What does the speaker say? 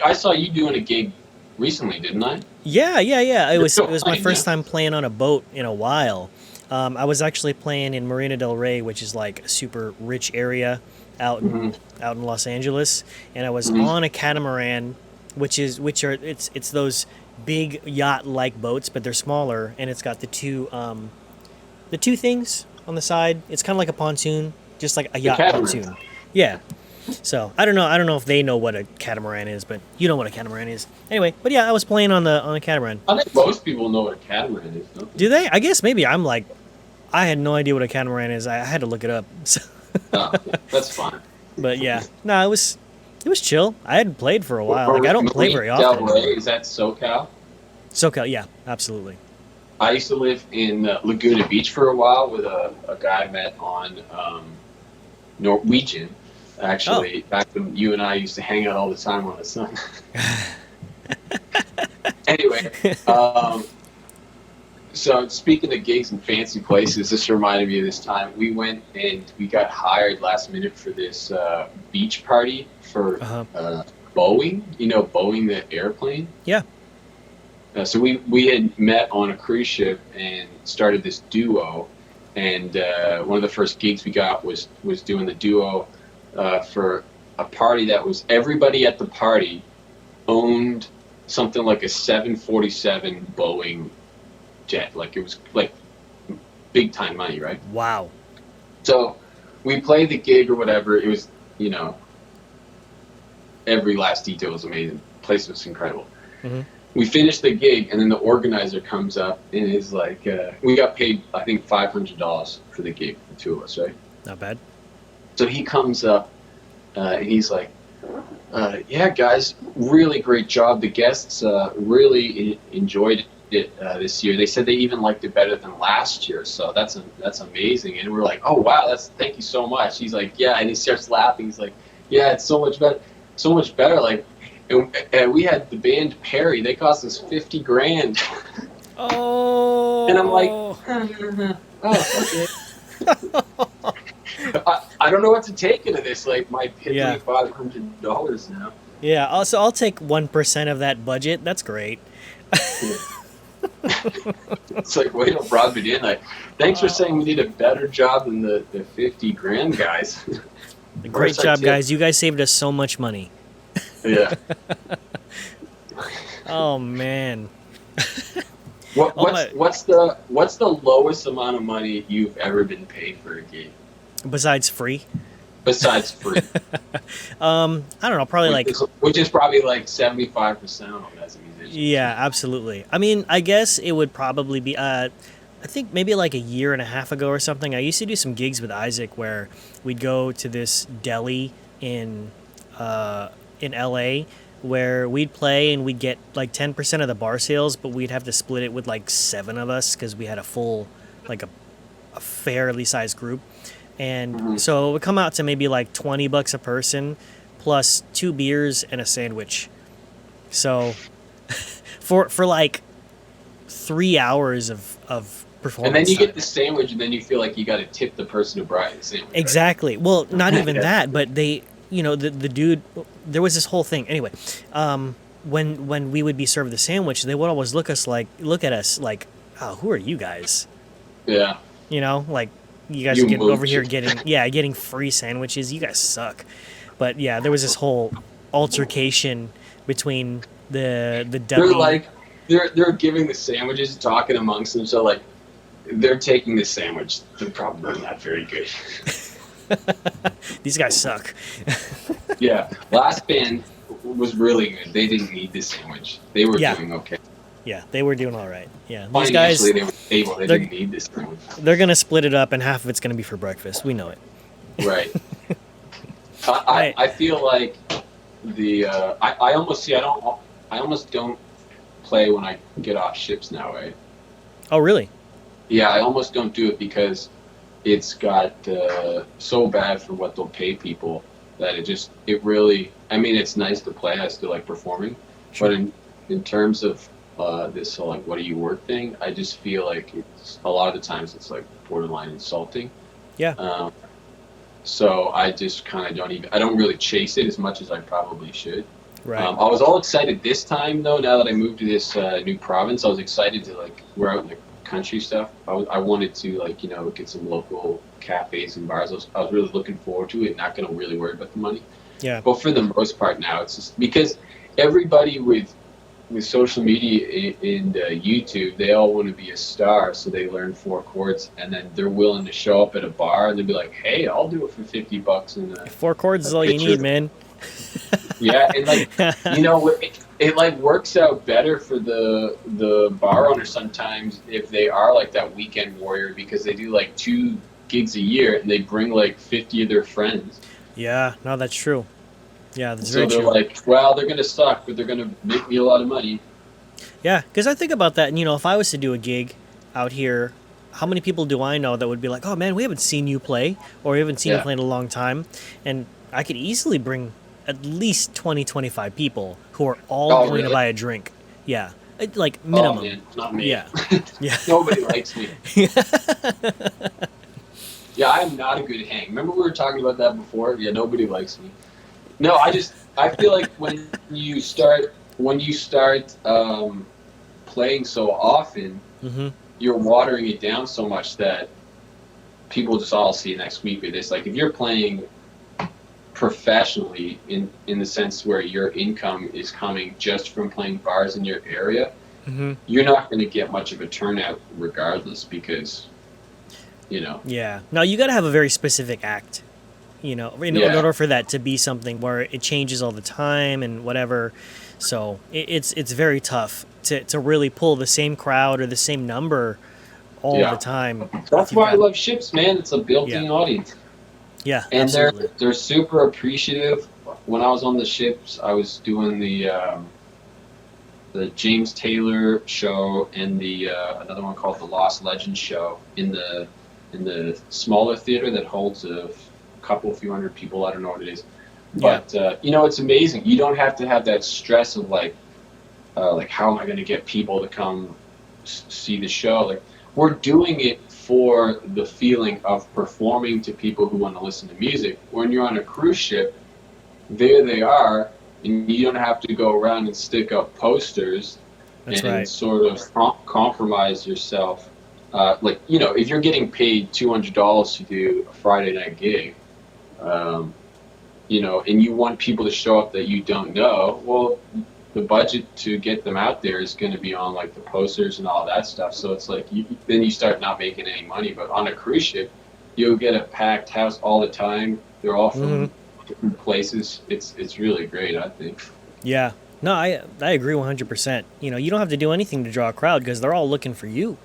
I saw you doing a gig recently, didn't I? Yeah, yeah, yeah. It You're was still it was my playing, yeah? first time playing on a boat in a while. I was actually playing in Marina del Rey, which is like a super rich area out Hmm. in out in Los Angeles, and I was Hmm. on a catamaran, which are it's those big yacht like boats, but they're smaller, and it's got the two things on the side. It's kind of like a pontoon, just like a The yacht catamaran. pontoon. Yeah. So I don't know if they know what a catamaran is, but you know what a catamaran is. Anyway, but yeah, I was playing on a catamaran. I think most people know what a catamaran is, don't they? Do they? I guess maybe I'm like I had no idea what a catamaran is. I had to look it up. So, Oh, okay. That's fine. but yeah, no, it was chill. I hadn't played for a while. Like I Or don't play Marina very often Del Rey, anymore. is that SoCal? SoCal, yeah, absolutely. I used to live in Laguna Beach for a while with a guy I met on Norwegian. Oh, Actually, back when you and I used to hang out all the time on the sun. Anyway, um, so speaking of gigs and fancy places, this reminded me of this time. We went and we got hired last minute for this beach party for uh huh, Boeing. You know, Boeing, the airplane. yeah. So we had met on a cruise ship and started this duo. And one of the first gigs we got was doing the duo for a party that was everybody at the party owned something like a 747 Boeing jet. Like it was like big time money, right? Wow. So we played the gig or whatever. It was, every last detail was amazing. The place was incredible. Hmm. We finished the gig, and then the organizer comes up and is like, we got paid, I think, $500 for the gig, the two of us, right? Not bad. So he comes up and he's like, yeah, guys, really great job. The guests really enjoyed it this year. They said they even liked it better than last year. So that's amazing. And we're like, oh wow, thank you so much. He's like, yeah, and he starts laughing. He's like, yeah, it's so much better, so much better. Like, and we had the band Perry. They cost us 50 grand. And I'm like, Oh. oh, okay. I don't know what to take into this. Like my Yeah. piddly $500 now. Yeah. Also, I'll take 1% of that budget. That's great. Yeah. It's like, way to rub it in. Like, thanks for saying we did a better job than the 50 grand guys. Great Where's our job, tip? guys. You guys saved us so much money. Yeah. Oh man. What, Oh what's my. what's the lowest amount of money you've ever been paid for a gig Besides free. besides free? I don't know. Probably Which like. is, which is probably like 75% of them as a musician. Yeah, absolutely. I mean, I guess it would probably be. I think maybe like a year and a half ago or something. I used to do some gigs with Isaac where we'd go to this deli in LA where we'd play and we'd get like 10% of the bar sales, but we'd have to split it with like seven of us because we had a full, like a fairly sized group. And Hmm. so it would come out to maybe like $20 a person plus two beers and a sandwich. So for like 3 hours of And then performance you time. get the sandwich, and then you feel like you got to tip the person who brought you the sandwich, right? Exactly. Well, not even Yeah. that, but they, the dude, there was this whole thing. Anyway, when we would be served the sandwich, they would always look at us like, oh, who are you guys? Yeah. Like you guys are You getting over mooch. here getting free sandwiches. You guys suck. But yeah, there was this whole altercation between the They're deli. like, they're giving the sandwiches, talking amongst them. So like, they're taking the sandwich. They're probably not very good. These guys suck. Yeah. Last band was really good. They didn't need the sandwich. They were Yeah, doing okay. yeah, they were doing all right. Yeah, these Financially, guys, they were stable. They they're didn't need this sandwich. they're gonna split it up, and half of it's gonna be for breakfast. We know it. Right. I I feel like I almost see I almost don't play when I get off ships now, right? Oh, really? Yeah, I almost don't do it because it's got so bad for what they'll pay people that it really, I mean, it's nice to play. I still like performing, Sure. but in terms of this whole like what do you work thing, I just feel like it's a lot of the times it's like borderline insulting. Yeah. So I just kind of I don't really chase it as much as I probably should. Right. I was all excited this time though. Now that I moved to this new province, I was excited to like we're out in the country stuff. I wanted to like get some local cafes and bars. I was really looking forward to it. Not going to really worry about the money. Yeah. But for the most part now, it's just because everybody with social media and YouTube, they all want to be a star, so they learn 4 chords, and then they're willing to show up at a bar and they'll be like, "Hey, I'll do it for $50 and 4 chords is all you need, man. Yeah, and like it like works out better for the bar owner sometimes if they are like that weekend warrior because they do like 2 gigs a year and they bring like 50 of their friends. Yeah, no, that's true. Yeah, that's So very they're true. like, well, they're gonna suck, but they're gonna make me a lot of money. Yeah, because I think about that, and if I was to do a gig out here, how many people do I know that would be like, "Oh man, we haven't seen you play, or we haven't seen you Yeah. play in a long time," and I could easily bring at least 20, 25 people who are all Oh, going to really? buy a drink. Yeah, like Oh minimum. man, not me. Yeah, yeah. Nobody likes me. Yeah, I am not a good hang. Remember we were talking about that before? Yeah, nobody likes me. No, I feel like when you start playing so often, hmm you're watering it down so much that people just all see next week with this. Like if you're playing professionally in the sense where your income is coming just from playing bars in your area, hmm you're not going to get much of a turnout regardless because Yeah. Now you got to have a very specific act, in Yeah. order for that to be something where it changes all the time and whatever. So it's very tough to really pull the same crowd or the same number all Yeah. the time. That's if you've why I got- love Ships, man. It's a built-in Yeah. audience. Yeah, And absolutely. they're super appreciative. When I was on the Ships, I was doing the James Taylor show and the another one called the Lost Legends show in the smaller theater that holds a few hundred people. I don't know what it is, but it's amazing. You don't have to have that stress of like how am I going to get people to come see the show? Like we're doing it for the feeling of performing to people who want to listen to music. When you're on a cruise ship, there they are, and you don't have to go around and stick up posters That's and right. sort of compromise yourself. If you're getting paid $200 to do a Friday night gig, and you want people to show up that you don't know, well, the budget to get them out there is going to be on like the posters and all that stuff. So it's like then you start not making any money. But on a cruise ship, you'll get a packed house all the time. They're all from different places. It's really great, I think. Yeah. No, I agree 100%. You don't have to do anything to draw a crowd because they're all looking for you.